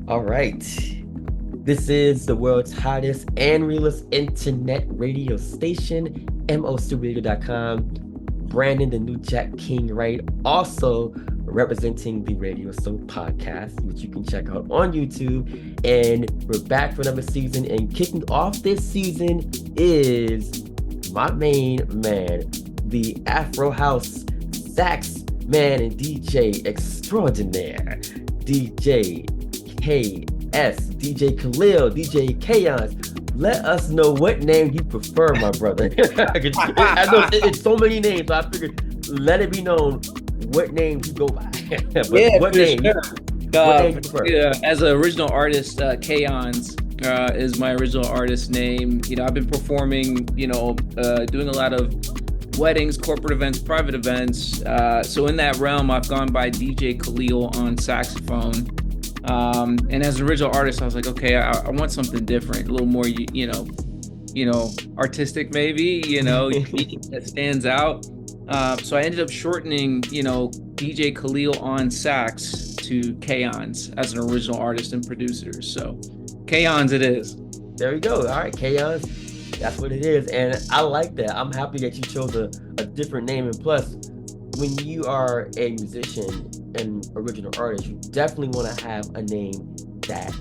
All right. This is the world's hottest and realest internet radio station, mostudio.com. Brandon, the new Jack King, right? Also representing the Radio Soap podcast, which you can check out on YouTube. And we're back for another season. And kicking off this season is my main man, the Afro House sax man and DJ extraordinaire, DJ DJ Khalil, DJ Khaons. Let us know what name you prefer, my brother. I know it's so many names, so I figured let it be known what name you go by. What name? Sure. What name you prefer? As an original artist, Khaons is my original artist name. I've been performing, doing a lot of weddings, corporate events, private events. So in that realm, I've gone by DJ Khalil on saxophone. And as an original artist, I was like, okay, I want something different, a little more, artistic, maybe, that stands out. So I ended up shortening, DJ Khalil on sax to Khaons as an original artist and producer. So Khaons it is. There we go. All right, Khaons. That's what it is. And I like that. I'm happy that you chose a different name. And plus, when you are a musician and original artist, you definitely want to have a name that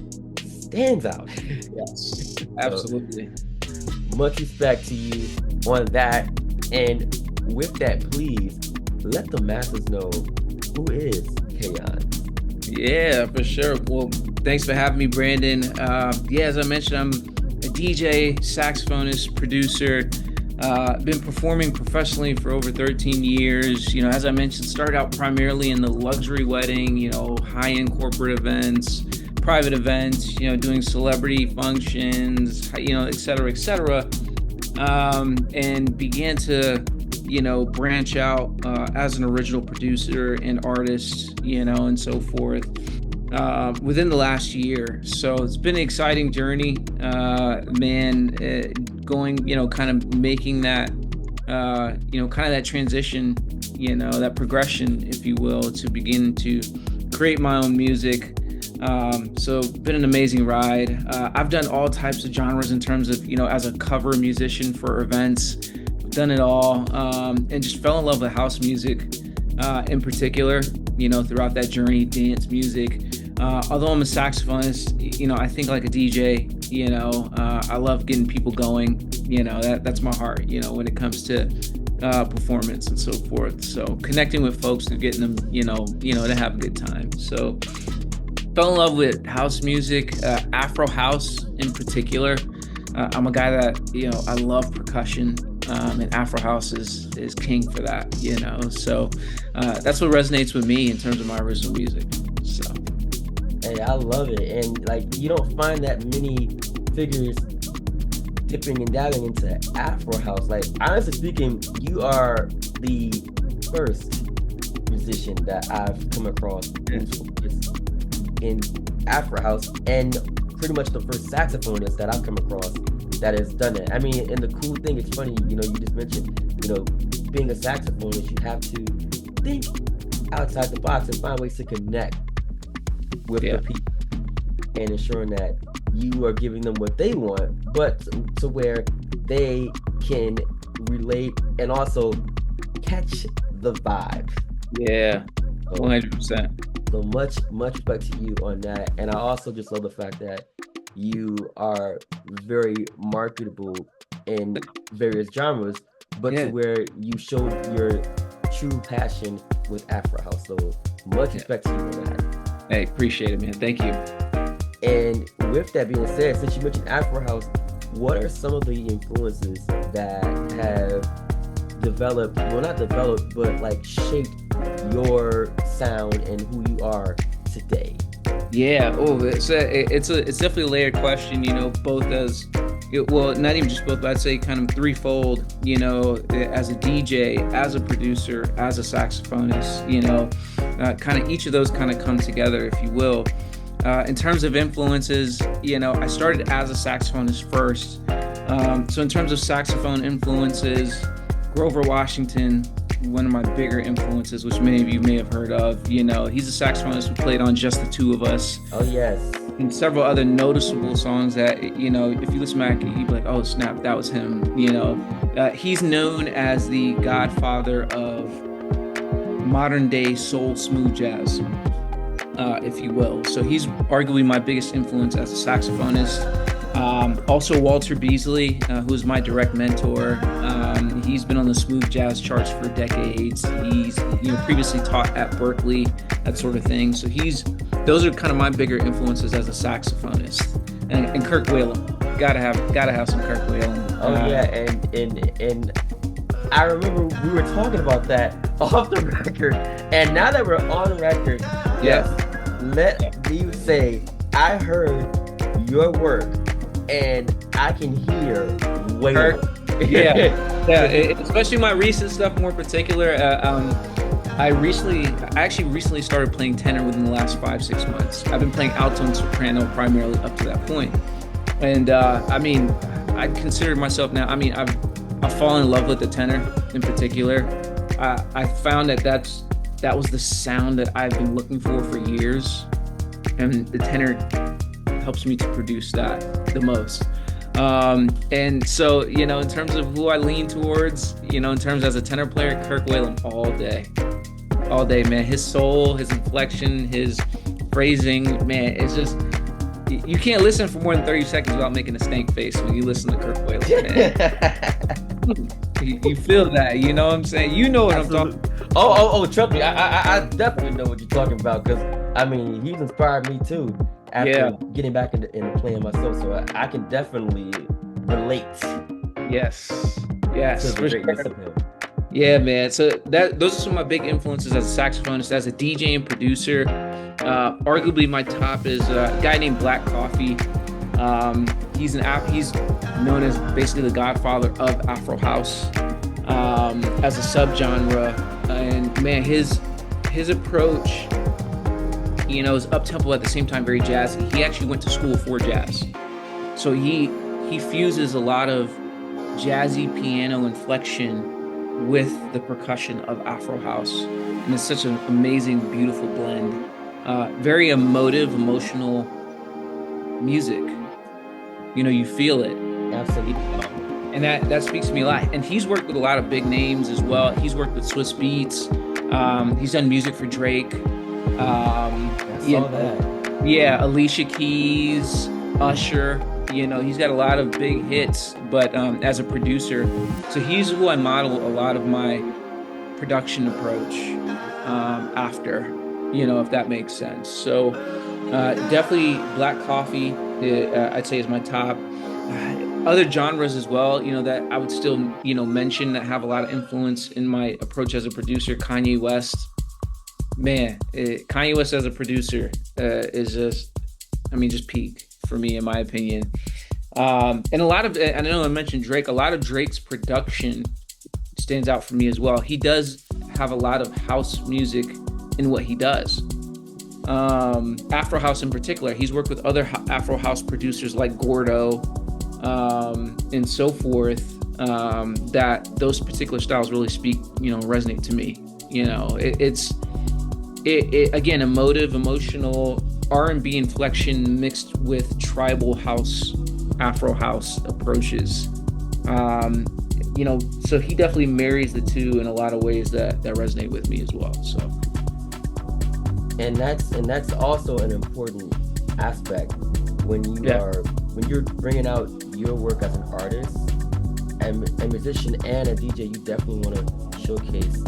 stands out. Yes, absolutely. So, much respect to you on that. And with that, please let the masses know who is Khaons. Yeah, for sure. Well, thanks for having me, Brandon. As I mentioned, I'm a DJ, saxophonist, producer. Been performing professionally for over 13 years. As I mentioned, started out primarily in the luxury wedding, high-end corporate events, private events, doing celebrity functions, et cetera, et cetera. And began to, branch out as an original producer and artist, and so forth. Within the last year. So it's been an exciting journey, going, kind of making that, kind of that transition, that progression, if you will, to begin to create my own music. So been an amazing ride. I've done all types of genres in terms of, as a cover musician for events, done it all, and just fell in love with house music, in particular, throughout that journey, dance music. Although I'm a saxophonist, I think like a DJ, I love getting people going, that's my heart, when it comes to performance and so forth. So connecting with folks and getting them, to have a good time. So fell in love with house music, Afro house in particular. I'm a guy that, I love percussion. And Afro house is king for that, so that's what resonates with me in terms of my original music. So hey, I love it. And you don't find that many figures dipping and dabbling into Afro house. Honestly speaking, you are the first musician that I've come across in Afro house, and pretty much the first saxophonist that I've come across that has done it. I mean, and the cool thing, it's funny, you just mentioned, being a saxophonist, you have to think outside the box and find ways to connect with the people and ensuring that you are giving them what they want, but to where they can relate and also catch the vibe. Yeah, 100%. So much respect to you on that. And I also just love the fact that you are very marketable in various genres, but to where you showed your true passion with Afro House. So much respect to you on that. Hey, appreciate it, man. Thank you. And with that being said, since you mentioned Afro House, what are some of the influences that have developed, well, not developed, but shaped your sound and who you are today? Yeah. Oh, it's definitely a layered question. Both as not even just both, but I'd say kind of threefold. As a DJ, as a producer, as a saxophonist. Kind of each of those kind of come together, if you will. In terms of influences, I started as a saxophonist first. So in terms of saxophone influences, Grover Washington, one of my bigger influences, which many of you may have heard of. He's a saxophonist who played on Just the Two of Us Oh yes. and several other noticeable songs that, if you listen back, you'd be like, oh, snap, that was him. He's known as the godfather of modern day soul smooth jazz, if you will. So he's arguably my biggest influence as a saxophonist. Also Walter Beasley, who is my direct mentor. He's been on the smooth jazz charts for decades. He's previously taught at Berkeley, that sort of thing. So those are kind of my bigger influences as a saxophonist. And Kirk Whalum, gotta have some Kirk Whalum. Oh yeah, and I remember we were talking about that off the record, and now that we're on record, Yeah. let me say I heard your work, and I can hear way Kirk, more. yeah, especially my recent stuff, more particular. I actually recently started playing tenor within the last 5-6 months. I've been playing alto and soprano primarily up to that point, and I consider myself now. I've fallen in love with the tenor in particular. I found that was the sound that I've been looking for years, and the tenor helps me to produce that the most. And so, in terms of who I lean towards, in terms as a tenor player, Kirk Whalum all day, man. His soul, his inflection, his phrasing, man, it's just, you can't listen for more than 30 seconds without making a stank face when you listen to Kirk Whalum, man. You feel that, you know what I'm saying? You know what Absolutely. I'm talking. Oh, trust me, I definitely know what you're talking about, because he's inspired me too after getting back into playing myself, so I can definitely relate. Yes, to the greatness of him. Yeah, man. So those are some of my big influences as a saxophonist, as a DJ and producer. Arguably, my top is a guy named Black Coffee. He's known as basically the godfather of Afro House as a subgenre, and man, his approach, is up tempo at the same time very jazzy. He actually went to school for jazz, so he fuses a lot of jazzy piano inflection with the percussion of Afro House, and it's such an amazing, beautiful blend. Very emotive, emotional music. You feel it. Absolutely. And that speaks to me a lot. And he's worked with a lot of big names as well. He's worked with Swiss Beats. He's done music for Drake. I saw that. Yeah, Alicia Keys, Usher. He's got a lot of big hits, but as a producer, so he's who I model a lot of my production approach after, if that makes sense. So definitely Black Coffee, I'd say is my top. Other genres as well, that I would still, mention that have a lot of influence in my approach as a producer. Kanye West, man, Kanye West as a producer is just peak for me, in my opinion. And a lot of, and I know I mentioned Drake, a lot of Drake's production stands out for me as well. He does have a lot of house music in what he does. Afro House in particular, he's worked with other Afro House producers like Gordo, and so forth, that those particular styles really resonate to me. It's again, emotive, emotional, R&B inflection mixed with tribal house, Afro House approaches. So he definitely marries the two in a lot of ways that resonate with me as well. So, and that's also an important aspect when you're bringing out your work as an artist and a musician and a DJ. You definitely want to showcase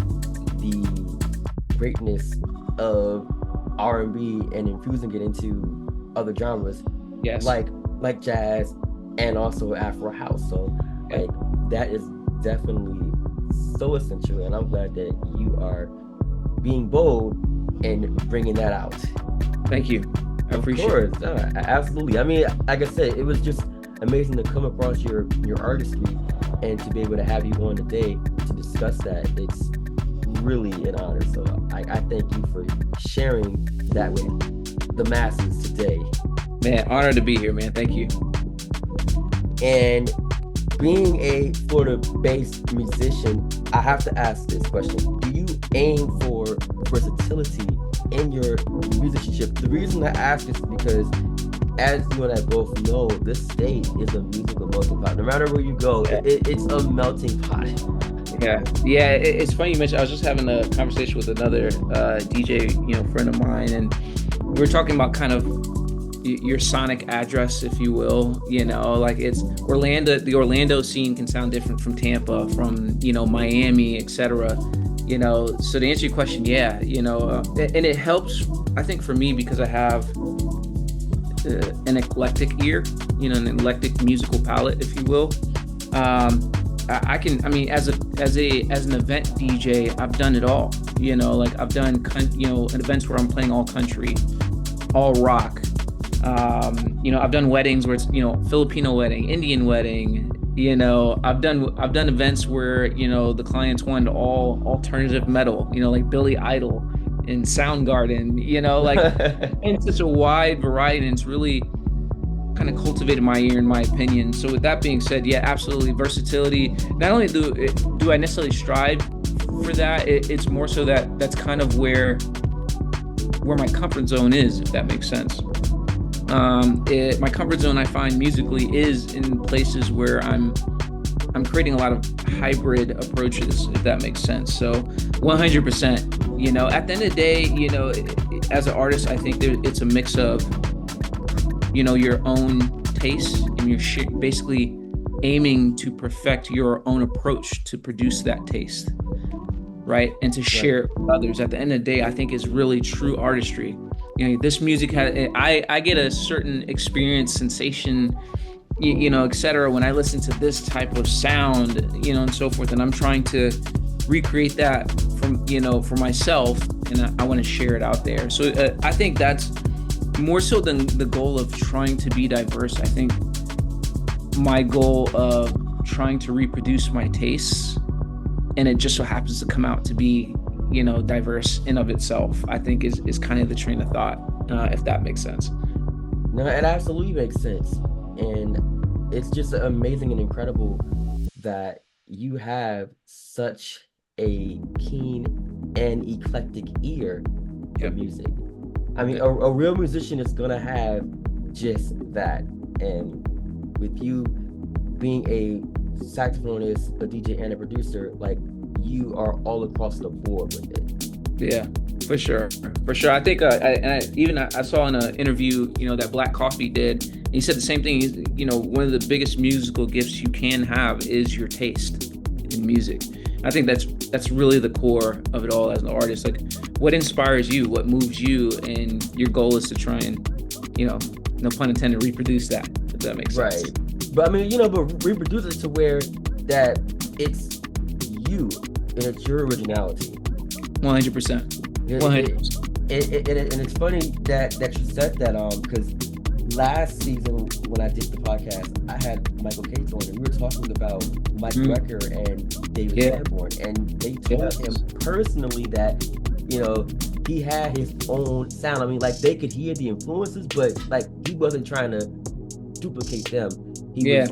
the greatness of R&B and infusing it into other genres, yes, like jazz and also Afro House. So that is definitely so essential, and I'm glad that you are being bold and bringing that out. Thank you. I appreciate it. Absolutely. Like I said, it was just amazing to come across your artistry and to be able to have you on today to discuss that. It's really an honor. So I thank you for sharing that with the masses today. Man, honored to be here, man. Thank you. And being a Florida-based musician, I have to ask this question. Do you aim for versatility in your musicianship? The reason I ask is because, as you and I both know, this state is a musical melting pot. No matter where you go, Yeah. it's a melting pot. Yeah, yeah. It's funny you mentioned. I was just having a conversation with another DJ, friend of mine, and we were talking about kind of your sonic address, if you will. Like it's Orlando. The Orlando scene can sound different from Tampa, from Miami, etc. So to answer your question, yeah, and it helps. I think for me because I have an eclectic ear, an eclectic musical palette, if you will. I can. I mean, as an event DJ, I've done it all. Like I've done, events where I'm playing all country, all rock. I've done weddings where it's Filipino wedding, Indian wedding. I've done events where the clients wanted all alternative metal. Like Billy Idol and Soundgarden. Like and such a wide variety, and it's really kind of cultivated my ear, in my opinion. So with that being said, yeah, absolutely, versatility. Not only do I necessarily strive for that, it's more so that that's kind of where my comfort zone is, if that makes sense. My comfort zone, I find musically, is in places where I'm creating a lot of hybrid approaches, if that makes sense. So 100%, at the end of the day, as an artist, I think it's a mix of your own taste, and you're basically aiming to perfect your own approach to produce that taste, right? And to share it with others. At the end of the day, I think is really true artistry. This music I get a certain experience, sensation, etc. when I listen to this type of sound, and so forth. And I'm trying to recreate that for myself, and I want to share it out there. So I think that's more so than the goal of trying to be diverse. I think my goal of trying to reproduce my tastes, and it just so happens to come out to be diverse in of itself, I think is kind of the train of thought, if that makes sense. No, it absolutely makes sense. And it's just amazing and incredible that you have such a keen and eclectic ear for music. I mean, a real musician is gonna have just that. And with you being a saxophonist, a DJ, and a producer, like, you are all across the board with it. Yeah, for sure. I think, I saw in an interview, that Black Coffee did, and he said the same thing. One of the biggest musical gifts you can have is your taste in music. I think that's really the core of it all as an artist. Like, what inspires you, what moves you, and your goal is to try and, no pun intended, reproduce that, if that makes sense. Right. But I mean, but reproduce it to where that it's you and it's your originality. 100%. 100%. And it's funny that you said that, because last season when I did the podcast, I had Michael Cates on, and we were talking about Mike Brecker and David Sanborn, and they told him personally that he had his own sound. I mean, like, they could hear the influences, but like, he wasn't trying to duplicate them. He was,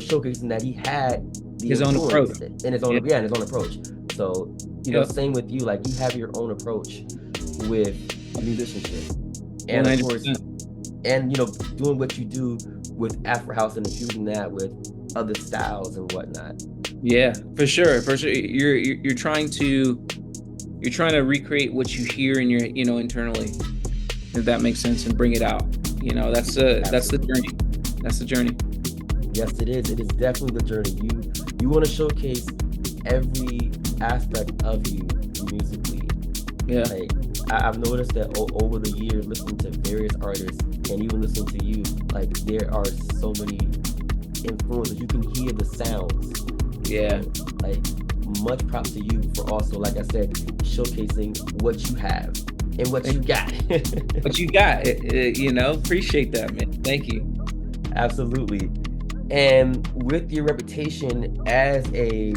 showcasing that he had his own approach and his own approach. So same with you, like, you have your own approach with musicianship, and 100%. Of course, and doing what you do with Afro House and infusing that with other styles and whatnot. Yeah, for sure. You're trying to recreate what you hear in your internally, if that makes sense, and bring it out. That's the journey. That's the journey. Yes, it is. It is definitely the journey. You want to showcase every aspect of you musically. Yeah. Like, I've noticed that over the years, listening to various artists and even listening to you, like, there are so many influences. You can hear the sounds. Yeah. Like, much props to you for also, like I said, showcasing what you have and what you got. What you got, appreciate that, man. Thank you. Absolutely. And with your reputation as a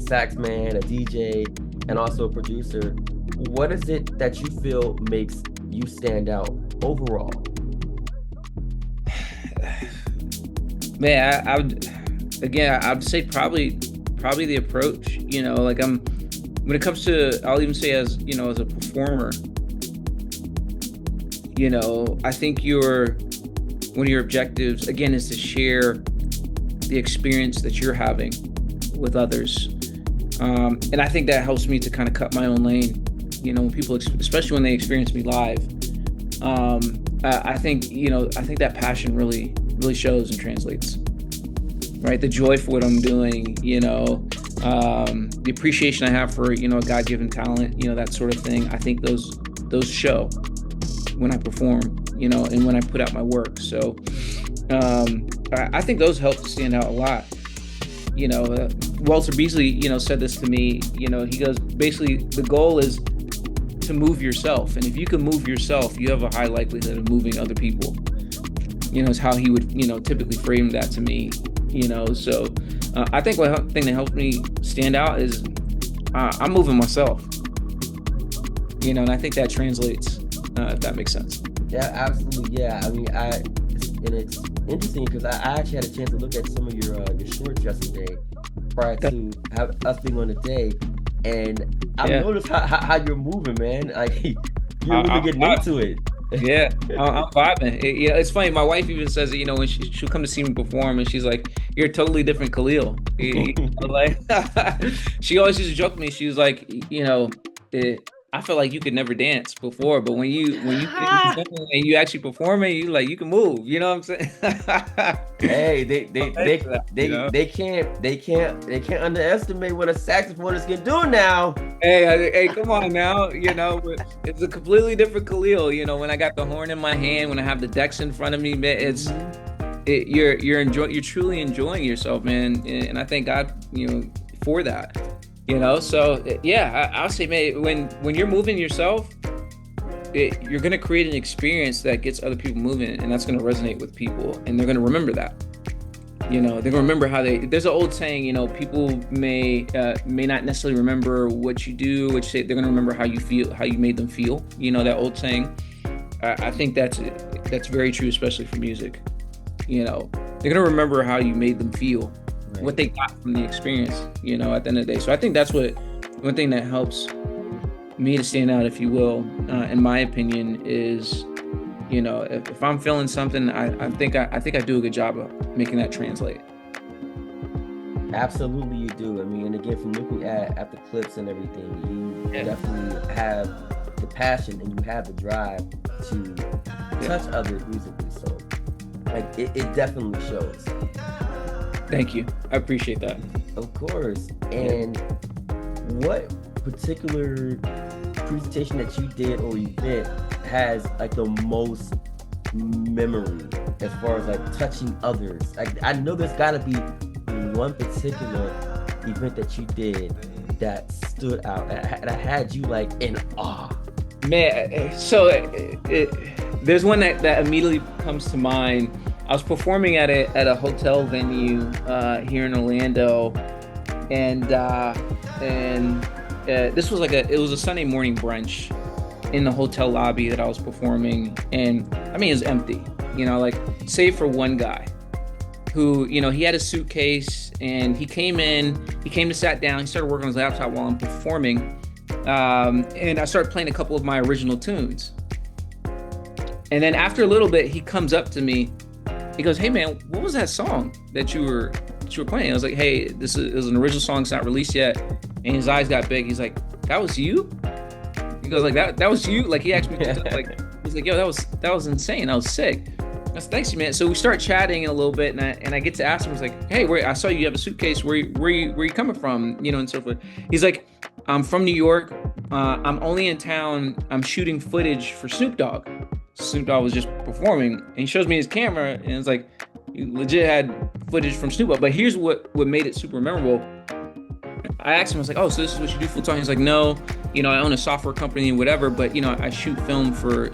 sax man, a DJ, and also a producer, what is it that you feel makes you stand out overall? Man, I would say probably probably the approach. Like when it comes to, I'll even say as as a performer, I think one of your objectives again is to share the experience that you're having with others. And I think that helps me to kind of cut my own lane. When people, especially when they experience me live, I think that passion really, really shows and translates. Right, the joy for what I'm doing, the appreciation I have for a God-given talent, that sort of thing. I think those show when I perform, and when I put out my work. So I think those help to stand out a lot. Walter Beasley, said this to me. He goes, basically, the goal is to move yourself, and if you can move yourself, you have a high likelihood of moving other people. Is how he would, typically frame that to me. So I think one thing that helps me stand out is I'm moving myself. And I think that translates, if that makes sense. Yeah, absolutely. Yeah, I mean, and it's interesting because I actually had a chance to look at some of your shorts yesterday prior to us being on the day, and I noticed how you're moving, man. Like you're really getting into it. Yeah, I'm vibing. It's funny. My wife even says it. When she'll come to see me perform, and she's like, "You're a totally different Khalil." Like, she always used to joke with me. She was like, I felt like you could never dance before, but when you and you actually perform it, you can move. You know what I'm saying? Hey, they can't underestimate what a saxophonist can do now. Hey, come on now. It's a completely different Khalil. When I got the horn in my hand, when I have the decks in front of me, man, you're truly enjoying yourself, man. And I thank God, for that. So yeah, I'll say, man, when you're moving yourself, you're going to create an experience that gets other people moving, and that's going to resonate with people, and they're going to remember that. They're going to remember there's an old saying, people may not necessarily remember what you do, what you say. They're going to remember how you feel, how you made them feel. That old saying. I think that's very true, especially for music. They're going to remember how you made them feel. Right. What they got from the experience, at the end of the day. So I think that's one thing that helps me to stand out, if you will, in my opinion, is, if I'm feeling something, I think I do a good job of making that translate. Absolutely, you do. I mean, and again, from looking at the clips and everything, you definitely have the passion and you have the drive to touch others musically. So, like, it definitely shows. Thank you. I appreciate that. Of course. And what particular presentation that you did or event has like the most memory as far as like touching others? Like, I know there's got to be one particular event that you did that stood out, that had you like in awe. Man, so there's one that immediately comes to mind. I was performing at a hotel venue here in Orlando, and this was it was a Sunday morning brunch in the hotel lobby that I was performing, and I mean, it was empty, save for one guy who, he had a suitcase, and he came to sat down, he started working on his laptop while I'm performing, and I started playing a couple of my original tunes, and then after a little bit, he comes up to me. He goes, "Hey man, what was that song that you were playing?" I was like, "Hey, it was an original song. It's not released yet." And his eyes got big. He's like, "That was you?" He goes, "Like that was you?" Like, he asked me, he's like, "Yo, that was insane. That was sick." I said, "Thanks, man." So we start chatting a little bit, and I get to ask him. I was like, "Hey, I saw you have a suitcase. Where you coming from?" And so forth. He's like, "I'm from New York. I'm only in town. I'm shooting footage for Snoop Dogg." Snoop Dogg was just performing, and he shows me his camera, and it's like, he legit had footage from Snoop Dogg. But here's what made it super memorable. I asked him, I was like, "Oh, so this is what you do full time?" He's like, "No, I own a software company and whatever, but I shoot film for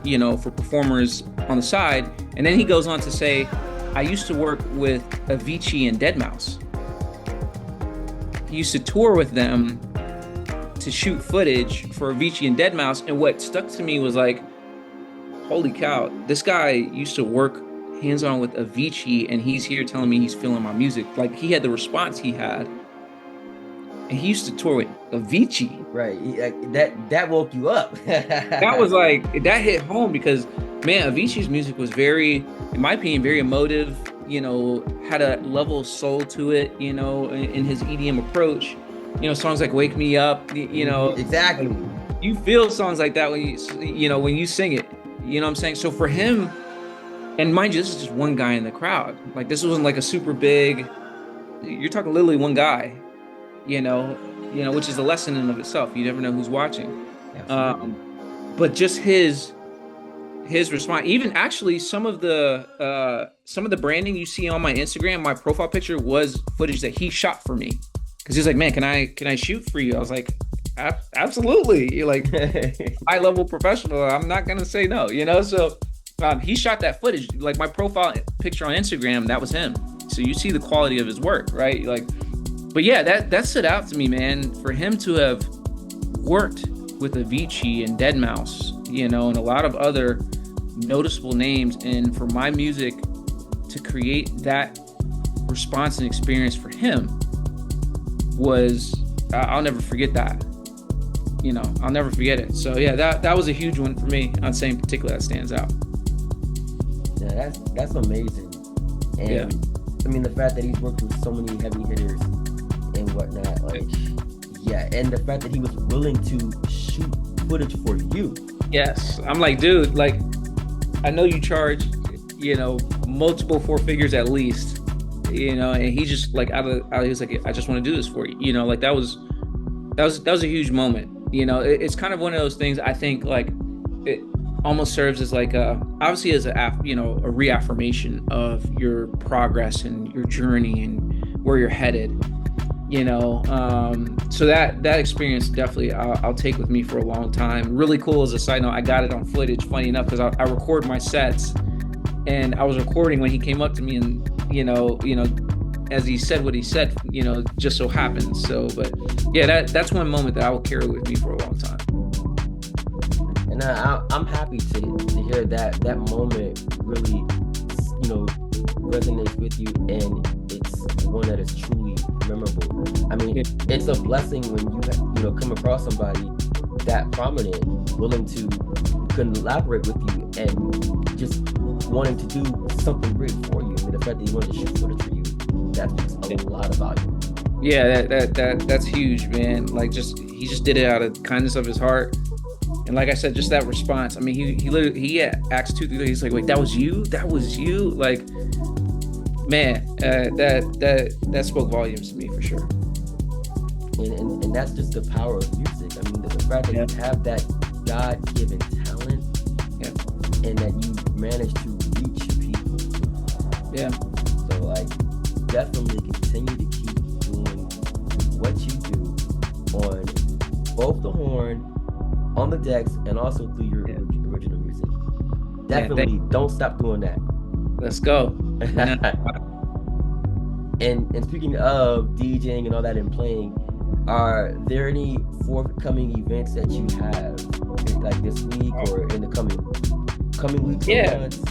performers on the side." And then he goes on to say, "I used to work with Avicii and deadmau5. He used to tour with them to shoot footage for Avicii and deadmau5. And what stuck to me was like, holy cow, this guy used to work hands-on with Avicii, and he's here telling me he's feeling my music." Like, he had the response he had and he used to tour with Avicii. Right. Like, that woke you up. That was like, that hit home because, man, Avicii's music was very, in my opinion, very emotive, had a level of soul to it, in his EDM approach. Songs like Wake Me Up, Exactly. like, you feel songs like that when when you sing it. You know what I'm saying? So for him, and mind you, this is just one guy in the crowd. Like, this wasn't like a super big, you're talking literally one guy, which is a lesson in and of itself. You never know who's watching. Absolutely. But just his response, even actually some of the branding you see on my Instagram, my profile picture was footage that he shot for me. Cause he's like, man, can I shoot for you? I was like, absolutely. You're like high level professional. I'm not gonna say no, So he shot that footage. Like, my profile picture on Instagram, that was him. So you see the quality of his work, right? Like, but yeah, that stood out to me, man. For him to have worked with Avicii and Deadmau5, and a lot of other noticeable names, and for my music to create that response and experience for him was, I'll never forget that. I'll never forget it. So yeah, that was a huge one for me. I'd say in particular that stands out. Yeah, that's amazing. And Yeah. I mean, the fact that he's worked with so many heavy hitters and whatnot, like, yeah, and the fact that he was willing to shoot footage for you. Yes. I'm like, dude, like, I know you charge, multiple four figures at least, and he just like he was like, I just want to do this for you. Like, that was a huge moment. It's kind of one of those things, I think, like, it almost serves as like obviously as a reaffirmation of your progress and your journey and where you're headed. So that experience definitely I'll take with me for a long time. Really cool. As a side note, I got it on footage, funny enough, because I record my sets, and I was recording when he came up to me, and as he said what he said, just so happens. So, but yeah, that's one moment that I will carry with me for a long time. And I'm happy to hear that moment really, resonates with you, and it's one that is truly memorable. I mean, it's a blessing when you come across somebody that prominent, willing to collaborate with you, and just wanting to do something great for you. I mean, the fact that he wanted to shoot footage for you, that speaks a lot of value. Yeah, that's huge, man. Like, he just did it out of kindness of his heart. And like I said, just that response. I mean, he literally, asked 2 through 3. He's like, wait, that was you? That was you? Like, man, that spoke volumes to me for sure. And that's just the power of music. I mean, the fact that you have that God-given talent, and that you manage to reach people. Yeah. So, like, definitely continue to keep doing what you do on both the horn, on the decks, and also through your original music. Definitely don't stop doing that. Let's go. And speaking of DJing and all that and playing, are there any forthcoming events that you have, like this week or in the coming weeks or months?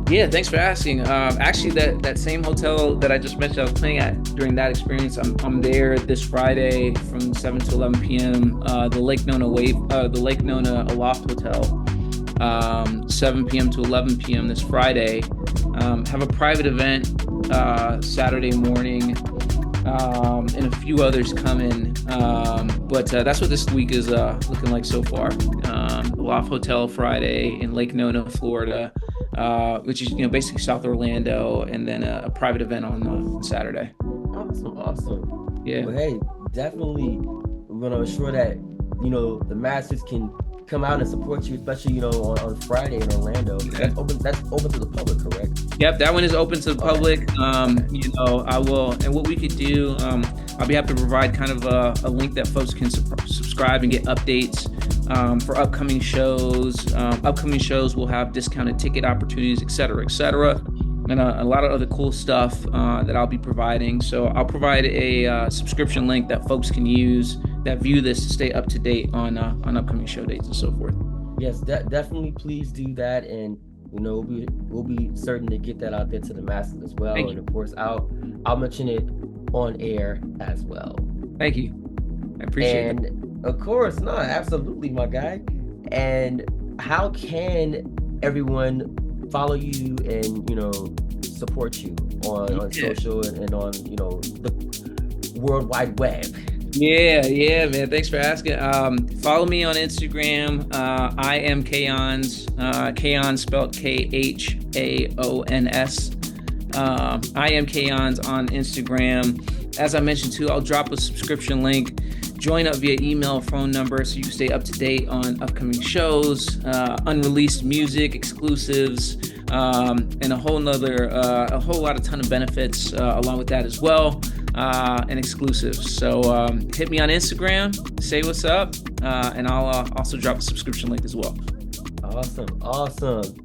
Yeah, thanks for asking. Actually, that same hotel that I just mentioned I was playing at during that experience, I'm there this Friday from 7 to 11 p.m. The Lake Nona Aloft Hotel, 7 p.m. to 11 p.m. this Friday. Have a private event Saturday morning, and a few others coming. But that's what this week is looking like so far. Aloft Hotel Friday in Lake Nona, Florida. Which is basically South Orlando, and then a private event on Saturday. Awesome. Yeah. Well, hey, definitely we're gonna ensure that the masses can come out and support you, especially on Friday in Orlando. That's open to the public, correct? Yep, that one is open to the public. I will, and what we could do, I'll be happy to provide kind of a link that folks can subscribe and get updates for upcoming shows. Upcoming shows will have discounted ticket opportunities, et cetera, and a lot of other cool stuff that I'll be providing. So I'll provide a subscription link that folks can use that view this to stay up to date on upcoming show dates and so forth. Yes, definitely please do that, and we'll be certain to get that out there to the masses as well. And of course, I'll mention it on air as well. Thank you. I appreciate that. And of course, no, absolutely, my guy. And how can everyone follow you and support you on Yeah. social and on the World Wide Web? Yeah, yeah, man. Thanks for asking. Follow me on Instagram. I am Khaons. Khaons spelled Khaons. I am Khaons on Instagram. As I mentioned too, I'll drop a subscription link. Join up via email, phone number, so you can stay up to date on upcoming shows, unreleased music, exclusives, and a whole lot of ton of benefits along with that as well, and exclusives. So hit me on Instagram, say what's up, and I'll also drop a subscription link as well. Awesome, awesome.